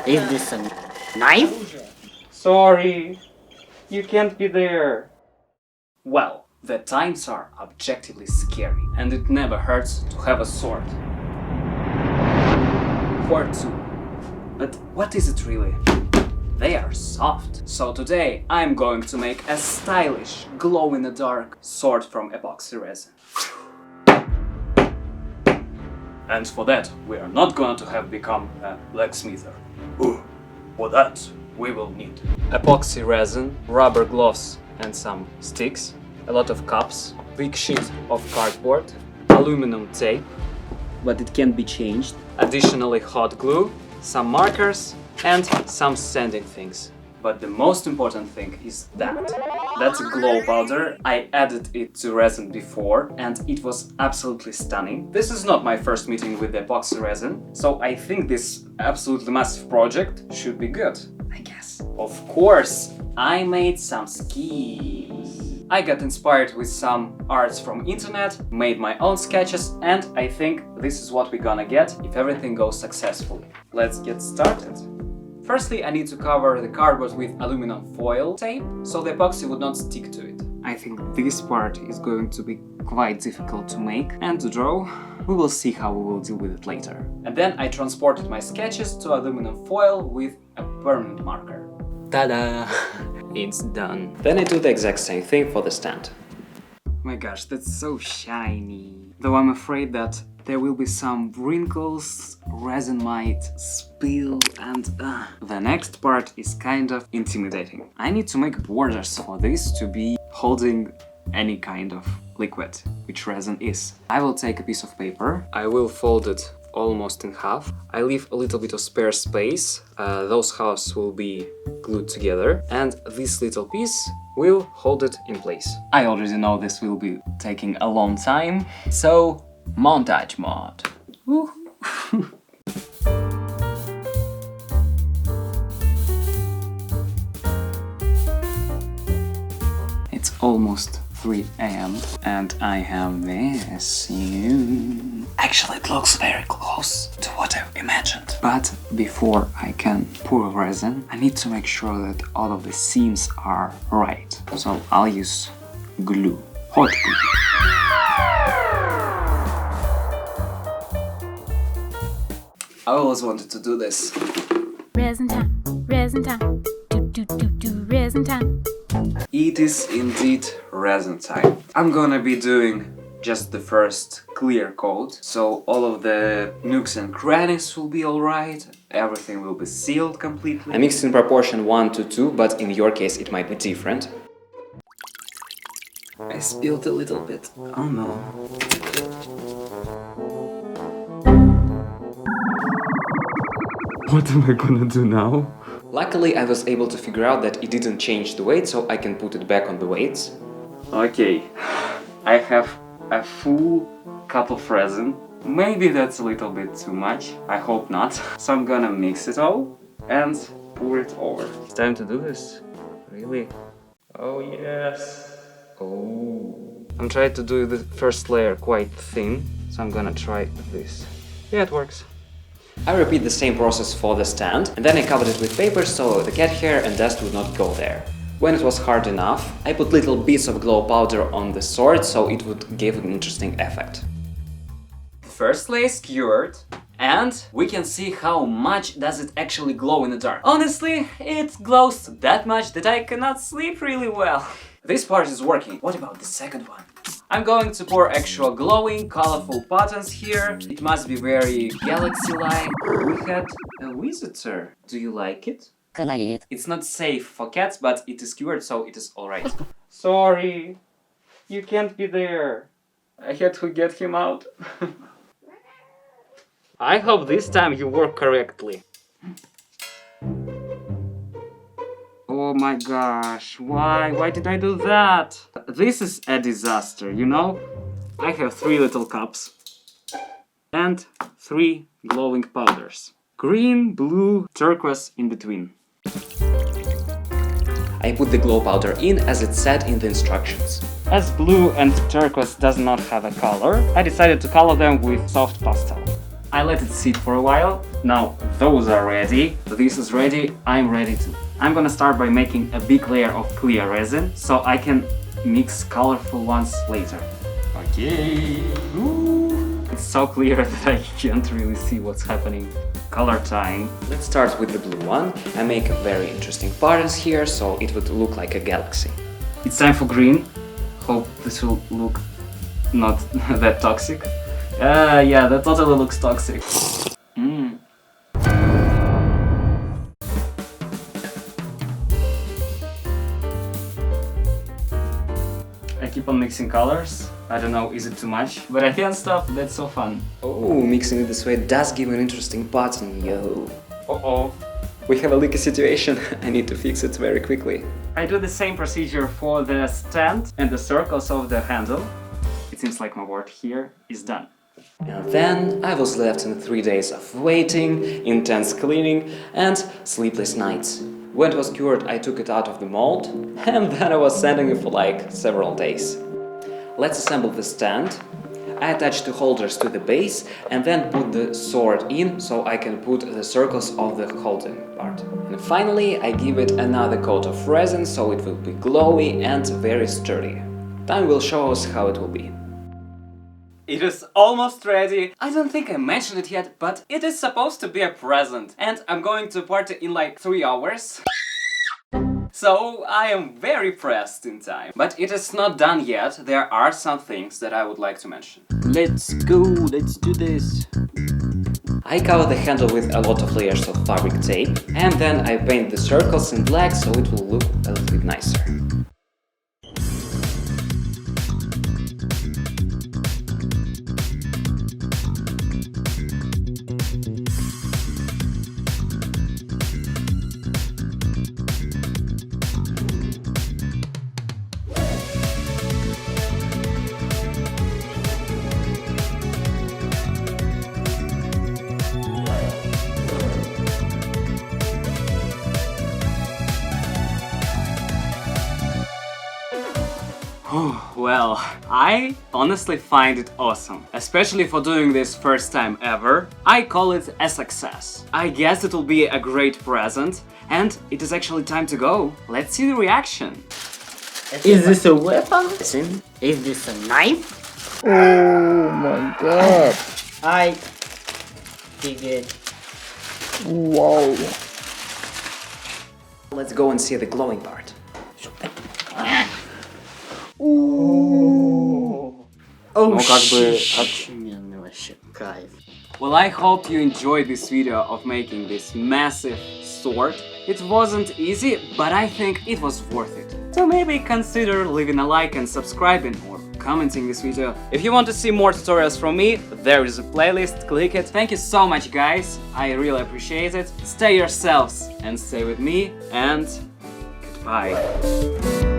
Is this a knife? Sorry, you can't be there. Well, the times are objectively scary, and it never hurts to have a sword. Part 2. But what is it really? They are soft. So today I'm going to make a stylish, glow-in-the-dark sword from epoxy resin. And for that, we are not going to have become a blacksmither. For that, we will need epoxy resin, rubber gloves and some sticks, a lot of cups, big sheet of cardboard, aluminum tape, but it can be changed, additionally hot glue, some markers and some sanding things. But the most important thing is that. That's a glow powder. I added it to resin before and it was absolutely stunning. This is not my first meeting with the epoxy resin, so I think this absolutely massive project should be good, I guess. Of course, I made some schemes. I got inspired with some arts from internet, made my own sketches, and I think this is what we're gonna get if everything goes successfully. Let's get started. Firstly, I need to cover the cardboard with aluminum foil tape, so the epoxy would not stick to it. I think this part is going to be quite difficult to make and to draw. We will see how we will deal with it later. And then I transported my sketches to aluminum foil with a permanent marker. Ta-da! It's done. Then I do the exact same thing for the stand. Oh my gosh, that's so shiny. Though I'm afraid that there will be some wrinkles, resin might spill, and the next part is kind of intimidating. I need to make borders for this to be holding any kind of liquid, which resin is. I will take a piece of paper, I will fold it almost in half. I leave a little bit of spare space, those halves will be glued together, and this little piece will hold it in place. I already know this will be taking a long time, so montage mode. It's almost 3 AM and I have this. Actually, it looks very close to what I imagined. But before I can pour resin, I need to make sure that all of the seams are right. So I'll use glue, hot glue. I always wanted to do this. Resin time, do resin time. It is indeed resin time. I'm gonna be doing just the first clear coat, so all of the nooks and crannies will be alright, everything will be sealed completely. I mixed in proportion 1 to 2, but in your case it might be different. I spilled a little bit. Oh no. What am I gonna do now? Luckily, I was able to figure out that it didn't change the weight, so I can put it back on the weights. Okay, I have a full cup of resin. Maybe that's a little bit too much, I hope not. So I'm gonna mix it all and pour it over. It's time to do this. Really? Oh yes! Oh. I'm trying to do the first layer quite thin, so I'm gonna try this. Yeah, it works. I repeat the same process for the stand, and then I covered it with paper so the cat hair and dust would not go there. When it was hard enough, I put little bits of glow powder on the sword so it would give an interesting effect. First layer is cured, and we can see how much does it actually glow in the dark. Honestly, it glows that much that I cannot sleep really well. This part is working. What about the second one? I'm going to pour actual glowing, colorful patterns here. It must be very galaxy-like. We had a visitor. Do you like it? Can I eat? It's not safe for cats, but it is cured, so it is alright. Sorry, you can't be there. I had to get him out. I hope this time you work correctly. Oh my gosh, why did I do that? This is a disaster, you know? I have 3 little cups and 3 glowing powders. Green, blue, turquoise in between. I put the glow powder in as it said in the instructions. As blue and turquoise does not have a color, I decided to color them with soft pastel. I let it sit for a while. Now those are ready. This is ready. I'm ready too. I'm gonna start by making a big layer of clear resin so I can mix colorful ones later. Okay. Ooh. It's so clear that I can't really see what's happening. Color time. Let's start with the blue one. I make very interesting patterns here, so it would look like a galaxy. It's time for green. Hope this will look not that toxic. Yeah, that totally looks toxic. I keep on mixing colors. I don't know, is it too much? But I can't stop, that's so fun. Oh, mixing it this way does give an interesting pattern, yo. Uh-oh. We have a leaky situation. I need to fix it very quickly. I do the same procedure for the stand and the circles of the handle. It seems like my work here is done. And then I was left in 3 days of waiting, intense cleaning and sleepless nights. When it was cured, I took it out of the mold and then I was sanding it for like several days. Let's assemble the stand. I attach the holders to the base and then put the sword in so I can put the circles of the holding part. And finally I give it another coat of resin so it will be glowy and very sturdy. Time will show us how it will be. It is almost ready. I don't think I mentioned it yet, but it is supposed to be a present. And I'm going to party in like 3 hours. So I am very pressed in time. But it is not done yet. There are some things that I would like to mention. Let's go, let's do this. I cover the handle with a lot of layers of fabric tape and then I paint the circles in black so it will look a little bit nicer. Well, I honestly find it awesome, especially for doing this first time ever. I call it a success. I guess it will be a great present, and it is actually time to go. Let's see the reaction. Is this a weapon? Is this a knife? Oh my god. I dig it. Wow. Let's go and see the glowing part. Oh shit. Охуенный вообще кайф. Well, I hope you enjoyed this video of making this massive sword. It wasn't easy, but I think it was worth it. So maybe consider leaving a like and subscribing or commenting this video. If you want to see more tutorials from me, there is a playlist, click it. Thank you so much guys, I really appreciate it. Stay yourselves and stay with me, and goodbye.